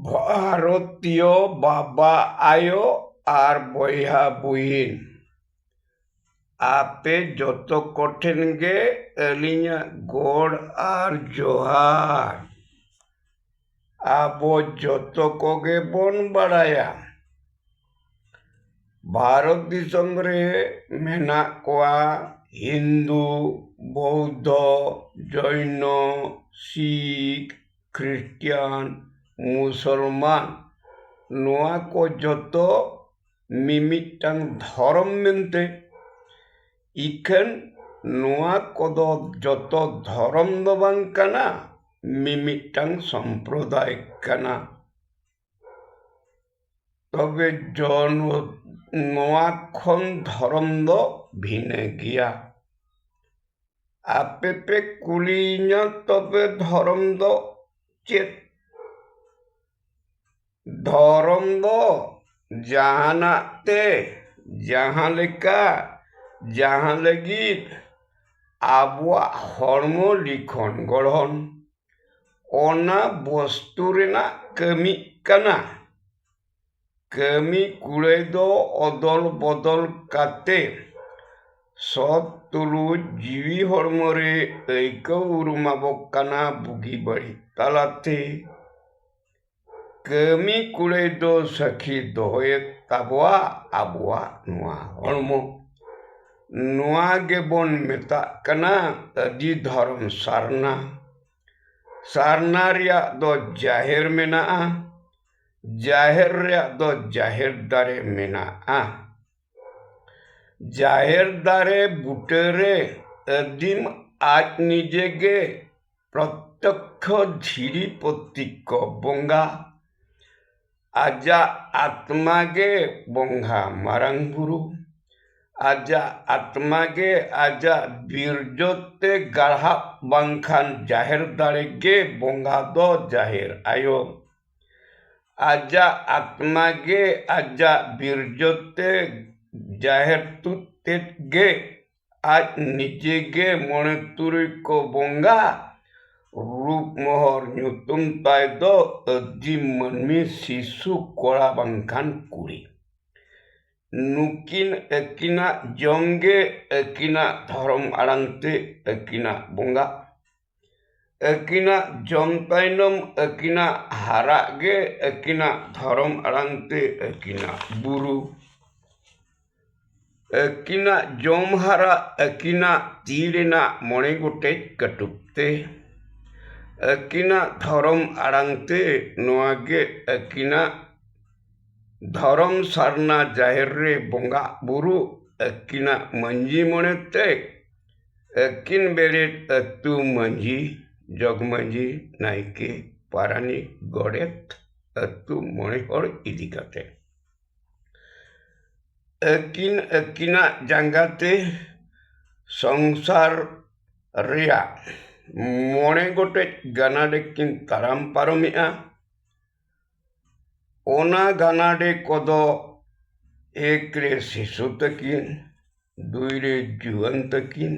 ᱵᱷᱟᱨᱚᱛᱤᱭᱚ ᱵᱟᱵᱟ ᱟᱭᱳ ᱟᱨ ᱵᱚᱭᱦᱟ ᱵᱩᱦᱤᱱ ᱟᱯᱮ ᱡᱚᱛᱚ ᱠᱚᱴᱷᱮᱱ ᱜᱮ ᱟᱹᱞᱤᱧᱟᱜ ᱜᱚᱰ ᱟᱨ ᱡᱚᱦᱟᱨ। ᱟᱵᱚ ᱡᱚᱛᱚ ᱠᱚᱜᱮ ᱵᱚᱱ ᱵᱟᱲᱟᱭᱟ ᱵᱷᱟᱨᱚᱛ ᱫᱤᱥᱚᱢ ᱨᱮ ᱢᱮᱱᱟᱜ ᱠᱚᱣᱟ ᱦᱤᱱᱫᱩ, ᱵᱳᱫᱽᱫᱷᱚ, ᱡᱚᱭᱱᱚ, ᱥᱤᱠᱷ, ᱠᱷᱨᱤᱥᱴᱤᱭᱟᱱ, ᱢᱩᱥᱚᱞᱢᱟᱱ ᱱᱚᱣᱟ ᱠᱚ ᱡᱚᱛᱚ ᱢᱤᱢᱤᱫᱴᱟᱝ ᱫᱷᱚᱨᱚᱢ ᱢᱮᱱᱛᱮ ᱤᱠᱷᱟᱹᱱ ᱱᱚᱣᱟ ᱠᱚᱫᱚ ᱡᱚᱛᱚ ᱫᱷᱚᱨᱚᱢ ᱫᱚ ᱵᱟᱝ ᱠᱟᱱᱟ ᱢᱤᱢᱤᱫᱴᱟᱝ ᱥᱚᱢᱯᱨᱚᱫᱟᱭ ᱠᱟᱱᱟ। তবে নয়া খন ধরম দ ভিনে গিয়া আপে পে কুলিña তবে ধরম দ চেত ধরম দ জাহানাᱜ তে জাহাं লেকা জাहां ᱞᱟᱹᱜᱤᱫ ᱟᱵᱚᱣᱟᱜ ᱦᱚᱲᱢᱚ ᱞᱤᱠᱷᱚᱱ ᱜᱚᱲᱦᱚᱱ ᱚᱱᱟ ᱵᱚᱥᱛᱩ ᱨᱮᱱᱟᱜ ᱠᱟᱹᱢᱤᱜ ᱠᱟᱱᱟ। ᱠᱟᱹᱢᱤ ᱠᱩᱲᱟᱹᱭ ᱫᱚ ᱚᱫᱚᱞ ᱵᱚᱫᱚᱞ ᱠᱟᱛᱮ ᱥᱚᱛ ᱛᱩᱞᱩᱡ ᱡᱤᱣᱤ ᱦᱚᱲᱢᱚ ᱨᱮ ᱟᱹᱭᱠᱟᱹᱣ ᱩᱨᱩᱢᱟᱵᱚ ᱠᱟᱱᱟ ᱵᱩᱜᱤ ᱵᱟᱹᱲᱤᱡ ᱛᱟᱞᱟᱛᱮ। ᱠᱟᱹᱢᱤ ᱠᱩᱲᱟᱹᱭ ᱫᱚ ᱥᱟᱹᱠᱷᱤ ᱫᱚᱦᱚᱭᱮᱫ ᱛᱟᱵᱚᱣᱟ ᱟᱵᱚᱣᱟᱜ ᱱᱚᱣᱟ ᱦᱚᱲᱢᱚ। ᱱᱚᱣᱟ ᱜᱮᱵᱚᱱ ᱢᱮᱛᱟᱜ ᱠᱟᱱᱟ ᱟᱹᱫᱤ ᱫᱷᱚᱨᱚᱢ ᱥᱟᱨᱱᱟ। ᱥᱟᱨᱱᱟ ᱨᱮᱭᱟᱜ ᱫᱚ ᱡᱟᱦᱮᱨ ᱢᱮᱱᱟᱜᱼᱟ। ᱡᱟᱦᱮᱨ ᱨᱮᱭᱟᱜ ᱫᱚ ᱡᱟᱦᱮᱨ ᱫᱟᱨᱮ ᱢᱮᱱᱟᱜᱼᱟ। ᱡᱟᱦᱮᱨ ᱫᱟᱨᱮ ᱵᱩᱴᱟᱹᱨᱮ ᱟᱹᱫᱤᱢ ᱟᱡ ᱱᱤᱡᱮ ᱜᱮ ᱯᱨᱚᱛᱛᱚᱠᱠᱷᱚ ᱫᱷᱤᱨᱤ ᱯᱚᱛᱛᱤᱠᱠᱚ ᱵᱚᱸᱜᱟ ᱟᱡᱟᱜ ᱟᱛᱢᱟ ᱜᱮ ᱵᱚᱸᱜᱟ ᱢᱟᱨᱟᱝ ᱵᱩᱨᱩ ᱟᱡᱟᱜ ᱟᱛᱢᱟ ᱜᱮ ᱟᱡᱟᱜ ᱵᱤᱨᱡᱚ ᱛᱮ ᱜᱟᱲᱦᱟᱜ ᱵᱟᱝᱠᱷᱟᱱ ᱡᱟᱦᱮᱨ ᱫᱟᱲᱮ ᱜᱮ ᱵᱚᱸᱜᱟ ᱫᱚ ᱡᱟᱦᱮᱨ ᱟᱭᱳ ᱟᱡᱟᱜ ᱟᱛᱢᱟ ᱜᱮ ᱟᱡᱟᱜ ᱵᱤᱨᱡᱚ ᱛᱮ ᱡᱟᱦᱮᱨ ᱛᱩᱫ ᱛᱮᱫ ᱜᱮ ᱟᱡ ᱱᱤᱡᱮ ᱜᱮ ᱢᱚᱬᱮ ᱛᱩᱨᱩᱭ ᱠᱚ ᱵᱚᱸᱜᱟ ᱨᱩᱯ ᱢᱚᱦᱚᱨ ᱧᱩᱛᱩᱢ ᱛᱟᱭ ᱫᱚ ᱟᱹᱫᱤᱢ ᱢᱟᱹᱱᱢᱤ ᱥᱤᱥᱩ ᱠᱚᱲᱟ ᱵᱟᱝᱠᱷᱟᱱ ᱠᱩᱲᱤ। ᱱᱩᱠᱤᱱ ᱟᱹᱠᱤᱱᱟᱜ ᱡᱚᱢ ᱜᱮ ᱟᱹᱠᱤᱱᱟᱜ ᱫᱷᱚᱨᱚᱢ ᱟᱲᱟᱝ ᱛᱮ ᱟᱹᱠᱤᱱᱟᱜ ᱵᱚᱸᱜᱟ। ᱟᱹᱠᱤᱱᱟᱜ ᱡᱚᱢ ᱛᱟᱭᱱᱚᱢ ᱟᱹᱠᱤᱱᱟᱜ ᱦᱟᱨᱟᱜ ᱜᱮ ᱟᱹᱠᱤᱱᱟᱜ ᱫᱷᱚᱨᱚᱢ ᱟᱲᱟᱝ ᱛᱮ ᱟᱹᱠᱤᱱᱟᱜ ᱵᱩᱨᱩ। ᱟᱹᱠᱤᱱᱟᱜ ᱡᱚᱢ ᱦᱟᱨᱟᱜ ᱟᱹᱠᱤᱱᱟᱜ ᱛᱤ ᱨᱮᱱᱟᱜ 9 ᱜᱚᱴᱮᱡ ᱠᱟᱹᱴᱩᱵ ᱛᱮ। ᱟᱹᱠᱤᱱᱟᱜ ᱫᱷᱚᱨᱚᱢ ᱟᱲᱟᱝ ᱛᱮ ᱱᱚᱣᱟ ᱜᱮ ᱟᱹᱠᱤᱱᱟᱜ ᱫᱷᱚᱨᱚᱢ ᱥᱟᱨᱱᱟ ᱡᱟᱦᱮᱨ ᱨᱮ ᱵᱚᱸᱜᱟ ᱵᱩᱨᱩ ᱟᱹᱠᱤᱱᱟᱜ ᱢᱟᱹᱡᱷᱤ ᱢᱚᱬᱮ ᱛᱮ ᱟᱹᱠᱤᱱ ᱵᱮᱨᱮᱫ ᱟᱹᱛᱩ ᱢᱟᱹᱡᱷᱤ ᱡᱚᱜᱽ ᱢᱟᱹᱡᱷᱤ ᱱᱟᱭᱠᱮ ᱯᱟᱨᱟᱱᱤᱠ ᱜᱚᱰᱮᱛ ᱟᱹᱛᱩ ᱢᱚᱬᱮ ᱦᱚᱲ ᱤᱫᱤ ᱠᱟᱛᱮ ᱟᱹᱠᱤᱱᱟᱜ ᱡᱟᱸᱜᱟ ᱛᱮ ସଂସାର ᱨᱮᱭᱟᱜ 9 ᱜᱚᱴᱮᱡ ᱜᱟᱱᱟᱰᱮ ᱠᱤᱱ ᱛᱟᱲᱟᱢ ᱯᱟᱨᱚᱢᱮᱜᱼᱟ। ᱚᱱᱟ ᱜᱟᱱᱟᱰᱮ ᱠᱚᱫᱚ 1 ᱨᱮ ᱥᱤᱥᱩ ᱛᱟᱹᱠᱤᱱ 2 ᱨᱮ ᱡᱩᱣᱟᱹᱱ ᱛᱟᱹᱠᱤᱱ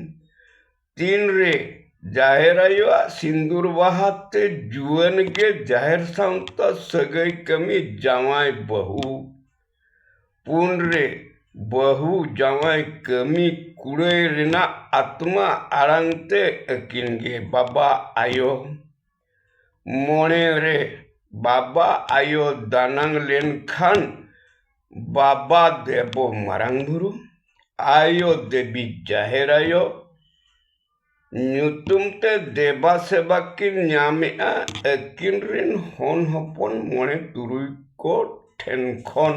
3 ᱨᱮ ᱡᱟᱦᱮᱨ ᱟᱭᱳᱣᱟᱜ ᱥᱤᱸᱫᱩᱨ ᱵᱟᱦᱟ ᱛᱮ ᱡᱩᱣᱟᱹᱱ ᱜᱮ ᱡᱟᱦᱮᱨ ᱥᱟᱶᱛᱟ ᱥᱟᱹᱜᱟᱹᱭ ᱠᱟᱹᱢᱤ ᱡᱟᱶᱟᱭ ᱵᱟᱹᱦᱩ 4 ᱨᱮ ᱵᱟᱹᱦᱩ ᱡᱟᱶᱟᱭ ᱠᱟᱹᱢᱤ ᱠᱩᱲᱟᱹᱭ ᱨᱮᱱᱟᱜ ᱟᱛᱢᱟ ᱟᱲᱟᱝ ᱛᱮ ᱟᱹᱠᱤᱱ ᱜᱮ ᱵᱟᱵᱟ ᱟᱭᱳ 5 ᱨᱮ ᱵᱟᱵᱟ ᱟᱭᱳ ᱫᱟᱱᱟᱝ ᱞᱮᱱᱠᱷᱟᱱ ᱵᱟᱵᱟ ᱫᱮᱵᱚ ᱢᱟᱨᱟᱝ ᱵᱩᱨᱩ ᱟᱭᱳ ᱫᱮᱵᱤ ᱡᱟᱦᱮᱨ ᱟᱭᱳ ᱧᱩᱛᱩᱢ ᱛᱮ ᱫᱮᱵᱟ ᱥᱮᱵᱟ ᱠᱤᱱ ᱧᱟᱢᱮᱜᱼᱟ ᱟᱹᱠᱤᱱ ᱨᱮᱱ ᱦᱚᱱ ᱦᱚᱯᱚᱱ 9 ᱛᱩᱨᱩᱭ ᱠᱚ ᱴᱷᱮᱱ ᱠᱷᱚᱱ।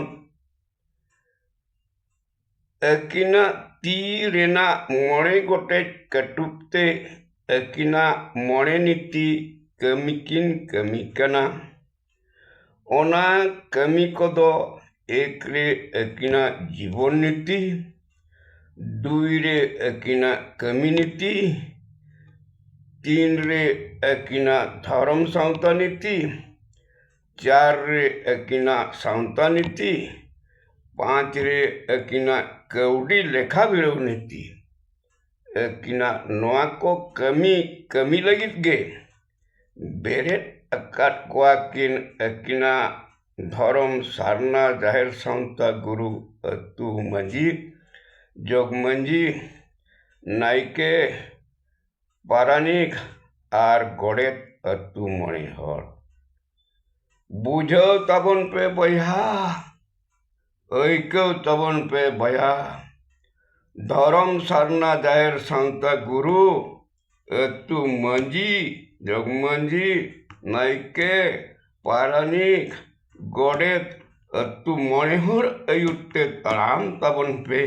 ᱟᱹᱠᱤᱱᱟᱜ ᱛᱤ ᱨᱮᱱᱟᱜ 9 ᱜᱚᱴᱮᱡ ᱠᱟᱹᱴᱩᱵ ᱛᱮ ᱟᱹᱠᱤᱱᱟᱜ 9 ᱱᱤᱛᱤ ᱠᱟᱹᱢᱤ ᱠᱤᱱ ᱠᱟᱹᱢᱤ ᱠᱟᱱᱟ। ᱚᱱᱟ ᱠᱟᱹᱢᱤ ᱠᱚᱫᱚ 1 ᱨᱮ ᱟᱹᱠᱤᱱᱟᱜ ᱡᱤᱵᱚᱱ ᱱᱤᱛᱤ 2 ᱨᱮ ᱟᱹᱠᱤᱱᱟᱜ ᱠᱟᱹᱢᱤ ᱱᱤᱛᱤ 3 ᱨᱮ ᱟᱹᱠᱤᱱᱟᱜ ᱫᱷᱚᱨᱚᱢ ᱥᱟᱶᱛᱟ ᱱᱤᱛᱤ 4 ᱨᱮ ᱟᱹᱠᱤᱱᱟᱜ ᱥᱟᱶᱛᱟ ᱱᱤᱛᱤ 5 ᱨᱮ ᱟᱹᱠᱤᱱᱟᱜ ᱠᱟᱹᱣᱰᱤ ᱞᱮᱠᱷᱟ ᱵᱤᱲᱟᱹᱣ ᱱᱤᱛᱤ ᱟᱹᱠᱤᱱᱟᱜ ᱱᱚᱣᱟ ᱠᱚ ᱠᱟᱹᱢᱤ ᱞᱟᱹᱜᱤᱫ ᱜᱮ ᱵᱮᱨᱮᱫ ᱟᱠᱟᱫ ᱠᱚᱣᱟ ᱠᱤᱱ ᱟᱹᱠᱤᱱᱟᱜ ᱫᱷᱚᱨᱚᱢ ᱥᱟᱨᱱᱟ ᱡᱟᱦᱮᱨ ᱥᱟᱶᱛᱟ ᱜᱩᱨᱩ ᱟᱹᱛᱩ ᱢᱟᱺᱡᱷᱤ ᱡᱚᱜᱽ ᱢᱟᱺᱡᱷᱤ ᱱᱟᱭᱠᱮ ᱯᱟᱨᱟᱱᱤᱠ ᱟᱨ ᱜᱚᱰᱮᱛ ᱟᱹᱛᱩ ᱢᱚᱬᱮ ᱦᱚᱲ ᱵᱩᱡᱷᱟᱹᱣ ᱛᱟᱵᱚᱱ ᱯᱮ ᱵᱚᱭᱦᱟ, ᱟᱹᱭᱠᱟᱹᱣ ᱛᱟᱵᱚᱱ ᱯᱮ ᱵᱚᱭᱦᱟ, ᱫᱷᱚᱨᱚᱢ ᱥᱟᱨᱱᱟ ᱡᱟᱦᱮᱨ ᱥᱟᱶᱛᱟ ᱜᱩᱨᱩ ᱟᱹᱛᱩ ᱢᱟᱺᱡᱷᱤ ᱡᱚᱜᱽ ᱢᱟᱺᱡᱷᱤ ᱱᱟᱭᱠᱮ ᱯᱟᱨᱟᱱᱤᱠ ᱜᱚᱰᱮᱛ ᱟᱹᱛᱩ ᱢᱚᱬᱮ ᱦᱚᱲ ᱟᱹᱭᱩᱨ ᱛᱮ ᱛᱟᱲᱟᱢ ᱛᱟᱵᱚᱱ ᱯᱮ᱾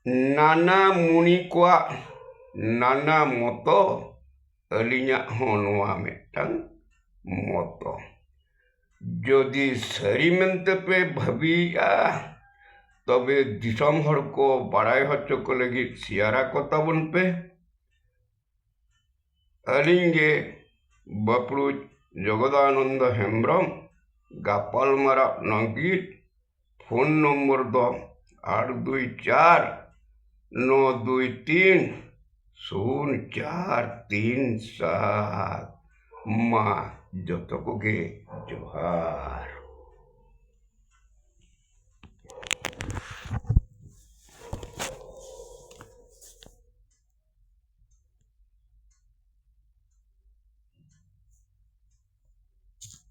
ᱱᱟᱱᱟ ᱢᱩᱱᱤ ᱠᱚᱣᱟᱜ ᱱᱟᱱᱟ ᱢᱚᱛᱚ, ᱟᱹᱞᱤᱧᱟᱜ ᱦᱚᱸ ᱱᱚᱣᱟ ᱢᱤᱫᱴᱟᱝ ᱢᱚᱛᱚ᱾ ᱡᱚᱫᱤ ᱥᱟᱹᱨᱤ ᱢᱮᱱᱛᱮ ᱯᱮ ᱵᱷᱟᱹᱵᱤᱭᱮᱜᱼᱟ ᱛᱚᱵᱮ ᱫᱤᱥᱚᱢ ᱦᱚᱲ ᱠᱚ ᱵᱟᱲᱟᱭ ᱦᱚᱪᱚ ᱠᱚ ᱞᱟᱹᱜᱤᱫ ᱥᱮᱭᱟᱨᱟ ᱠᱚ ᱛᱟᱵᱚᱱ ᱯᱮ᱾ ᱟᱹᱞᱤᱧ ᱜᱮ ᱵᱟᱯᱲᱩᱡ ᱡᱚᱜᱚᱫᱟᱱᱚᱱᱫᱚ ᱦᱮᱢᱵᱨᱚᱢ ᱜᱟᱯᱟᱞ ᱢᱟᱨᱟᱣ ᱞᱟᱹᱜᱤᱫ ᱯᱷᱳᱱ ᱱᱚᱢᱵᱚᱨ ᱫᱚ 824-923-0437। ᱢᱟ ᱡᱚᱛᱚ ᱠᱚᱜᱮ ᱡᱚᱦᱟᱨ।